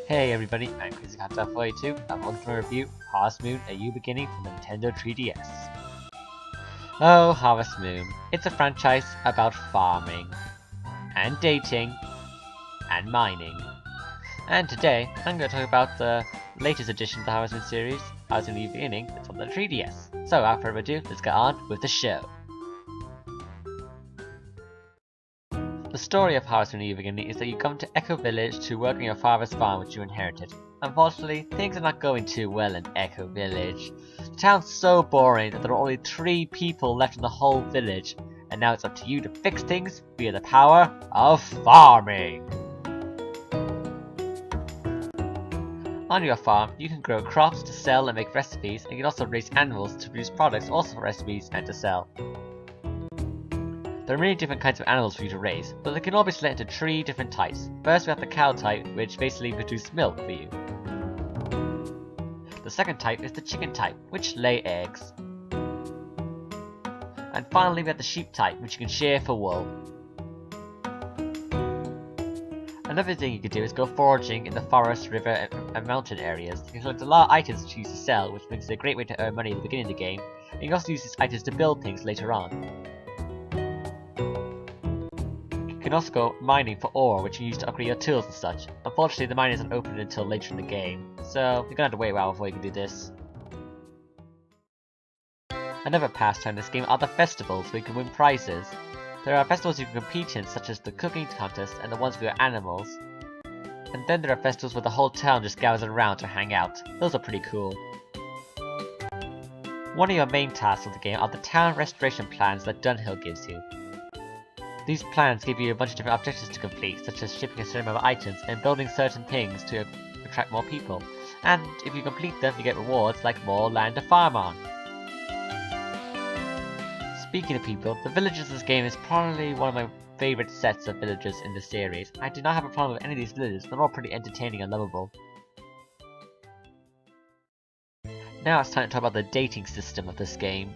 Hey everybody, I'm CrazyCat42, and welcome to my review, Harvest Moon, A New Beginning for the Nintendo 3DS. Oh, Harvest Moon. It's a franchise about farming, and dating, and mining. And today, I'm going to talk about the latest edition of the Harvest Moon series, Harvest Moon A New Beginning, that's on the 3DS. So without further ado, let's get on with the show. The story of Harvest Moon A New Beginning is that you come to Echo Village to work on your father's farm which you inherited. Unfortunately, things are not going too well in Echo Village. The town's so boring that there are only 3 people left in the whole village, and now it's up to you to fix things via the power of farming. On your farm, you can grow crops to sell and make recipes, and you can also raise animals to produce products also for recipes and to sell. There are many different kinds of animals for you to raise, but they can all be split into 3 different types. First we have the cow type, which basically produces milk for you. The second type is the chicken type, which lay eggs. And finally we have the sheep type, which you can shear for wool. Another thing you can do is go foraging in the forest, river, and mountain areas. You can collect a lot of items to use to sell, which makes it a great way to earn money at the beginning of the game, and you can also use these items to build things later on. You can also go mining for ore, which you use to upgrade your tools and such. Unfortunately, the mine isn't open until later in the game, so you're gonna have to wait a while before you can do this. Another pastime in this game are the festivals, where you can win prizes. There are festivals you can compete in, such as the cooking contest and the ones for your animals. And then there are festivals where the whole town just gathers around to hang out. Those are pretty cool. One of your main tasks of the game are the town restoration plans that Dunhill gives you. These plans give you a bunch of different objectives to complete, such as shipping a certain amount of items and building certain things to attract more people. And if you complete them, you get rewards like more land to farm on. Speaking of people, the villagers in this game is probably one of my favourite sets of villagers in the series. I do not have a problem with any of these villagers, they're all pretty entertaining and lovable. Now it's time to talk about the dating system of this game.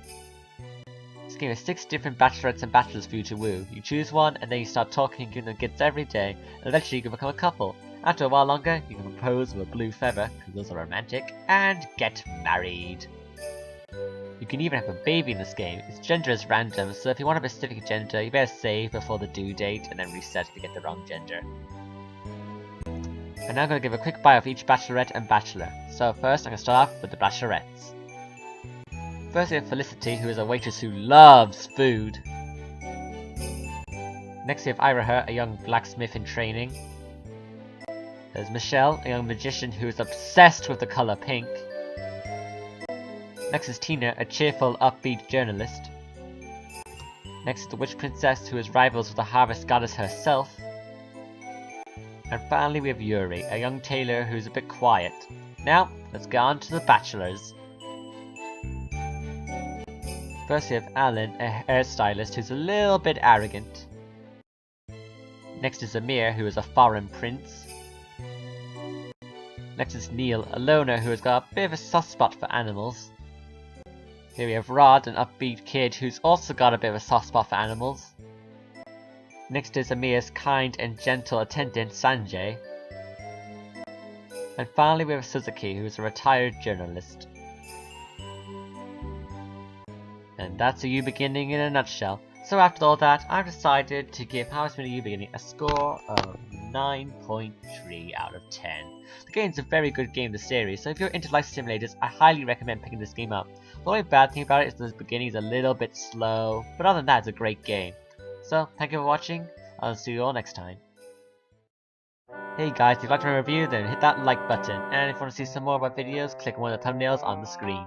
This game has 6 different bachelorettes and bachelors for you to woo. You choose one, and then you start talking, giving them gifts every day, and eventually you can become a couple. After a while longer, you can propose with a blue feather, because those are romantic, and get married. You can even have a baby in this game. Its gender is random, so if you want a specific gender, you better save before the due date, and then reset if you get the wrong gender. And now I'm going to give a quick bio of each bachelorette and bachelor. So first, I'm going to start off with the bachelorettes. First we have Felicity, who is a waitress who loves food. Next we have Iroha, a young blacksmith in training. There's Michelle, a young magician who is obsessed with the colour pink. Next is Tina, a cheerful, upbeat journalist. Next is the witch princess, who is rivals with the harvest goddess herself. And finally we have Yuri, a young tailor who is a bit quiet. Now, let's get on to the bachelors. First we have Alan, a hairstylist who's a little bit arrogant. Next is Amir, who is a foreign prince. Next is Neil, a loner who has got a bit of a soft spot for animals. Here we have Rod, an upbeat kid who's also got a bit of a soft spot for animals. Next is Amir's kind and gentle attendant, Sanjay. And finally we have Suzuki, who is a retired journalist. And that's a New Beginning in a nutshell. So after all that, I've decided to give Harvest Moon A New Beginning a score of 9.3 out of 10. The game's a very good game in the series, so if you're into life simulators, I highly recommend picking this game up. The only bad thing about it is that the beginning is a little bit slow, but other than that, it's a great game. So, thank you for watching, I'll see you all next time. Hey guys, if you liked my review, then hit that like button, and if you want to see some more of my videos, click on one of the thumbnails on the screen.